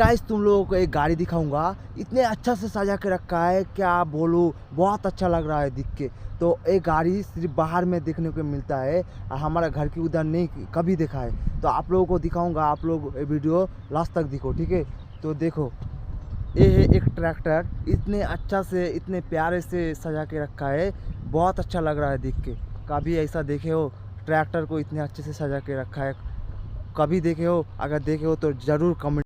Guys तुम लोगों को एक गाड़ी दिखाऊंगा, इतने अच्छा से सजा के रखा है, क्या बोलूँ, बहुत अच्छा लग रहा है दिख के। तो एक गाड़ी सिर्फ बाहर में देखने को मिलता है और हमारा घर के उधर नहीं कभी देखा है। तो आप लोगों को दिखाऊंगा, आप लोग ये वीडियो लास्ट तक देखो, ठीक है। तो देखो, ये है एक ट्रैक्टर, इतने अच्छा से इतने प्यारे से सजा के रखा है, बहुत अच्छा लग रहा है देख के। कभी ऐसा देखे हो ट्रैक्टर को इतने अच्छे से सजा के रखा है? कभी देखे हो? अगर देखे हो तो ज़रूर कमेंट